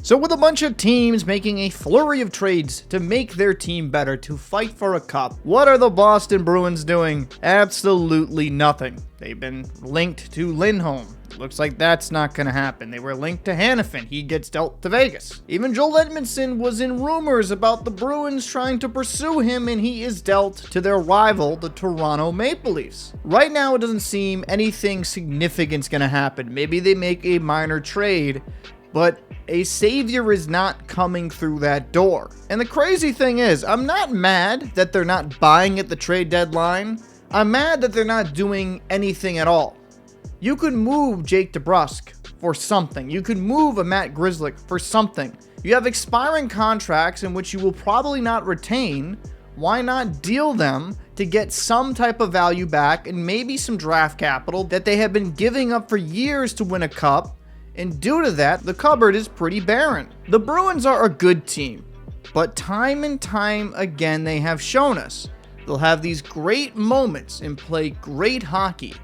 So with a bunch of teams making a flurry of trades to make their team better, to fight for a cup, what are the Boston Bruins doing? Absolutely nothing. They've been linked to Lindholm. Looks like that's not going to happen. They were linked to Hannafin. He gets dealt to Vegas. Even Joel Edmondson was in rumors about the Bruins trying to pursue him, and he is dealt to their rival, the Toronto Maple Leafs. Right now, it doesn't seem anything significant's going to happen. Maybe they make a minor trade, but a savior is not coming through that door. And the crazy thing is, I'm not mad that they're not buying at the trade deadline. I'm mad that they're not doing anything at all. You could move Jake DeBrusk for something. You could move a Matt Grzelcyk for something. You have expiring contracts in which you will probably not retain. Why not deal them to get some type of value back and maybe some draft capital that they have been giving up for years to win a cup? And due to that, the cupboard is pretty barren. The Bruins are a good team, but time and time again, they have shown us they'll have these great moments and play great hockey.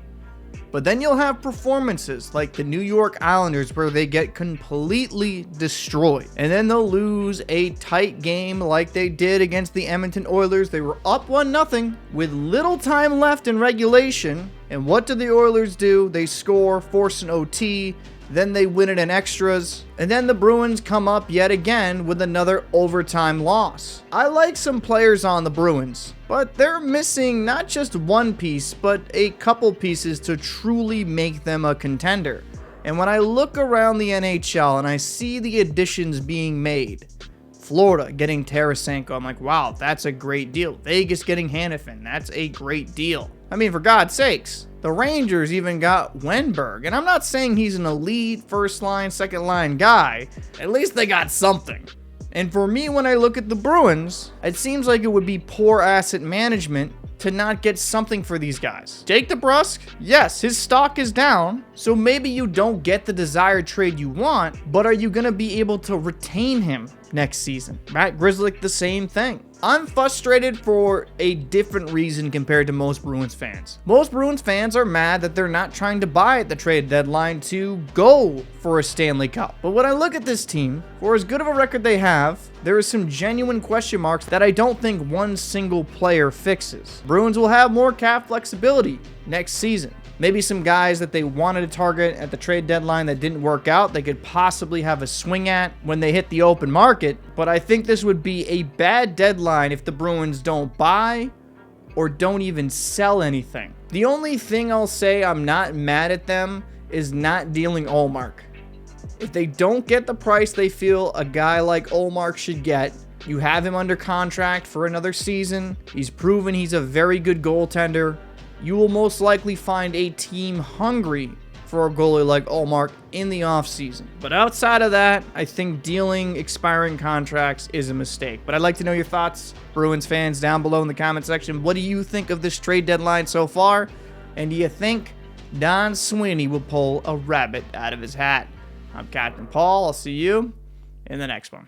But then you'll have performances like the New York Islanders where they get completely destroyed. And then they'll lose a tight game like they did against the Edmonton Oilers. They were up 1-0 with little time left in regulation. And what do the Oilers do? They score, force an OT. Then they win it in extras, and then the Bruins come up yet again with another overtime loss. I like some players on the Bruins, but they're missing not just one piece, but a couple pieces to truly make them a contender. And when I look around the NHL and I see the additions being made, Florida getting Tarasenko, I'm like, wow, that's a great deal. Vegas getting Hannafin, that's a great deal. I mean, for God's sakes. The Rangers even got Wenberg, and I'm not saying he's an elite first line, second line guy. At least they got something. And for me, when I look at the Bruins, it seems like it would be poor asset management to not get something for these guys. Jake DeBrusk, yes, his stock is down, so maybe you don't get the desired trade you want, but are you going to be able to retain him next season? Matt Grzelcyk, the same thing. I'm frustrated for a different reason compared to most Bruins fans. Most Bruins fans are mad that they're not trying to buy at the trade deadline to go for a Stanley Cup. But when I look at this team, for as good of a record they have, there is some genuine question marks that I don't think one single player fixes. Bruins will have more cap flexibility next season. Maybe some guys that they wanted to target at the trade deadline that didn't work out, they could possibly have a swing at when they hit the open market. But I think this would be a bad deadline if the Bruins don't buy or don't even sell anything. The only thing I'll say I'm not mad at them is not dealing Ullmark. If they don't get the price they feel a guy like Ullmark should get, you have him under contract for another season. He's proven he's a very good goaltender. You will most likely find a team hungry for a goalie like Ullmark in the offseason. But outside of that, I think dealing expiring contracts is a mistake. But I'd like to know your thoughts, Bruins fans, down below in the comment section. What do you think of this trade deadline so far? And do you think Don Sweeney will pull a rabbit out of his hat? I'm Captain Paul. I'll see you in the next one.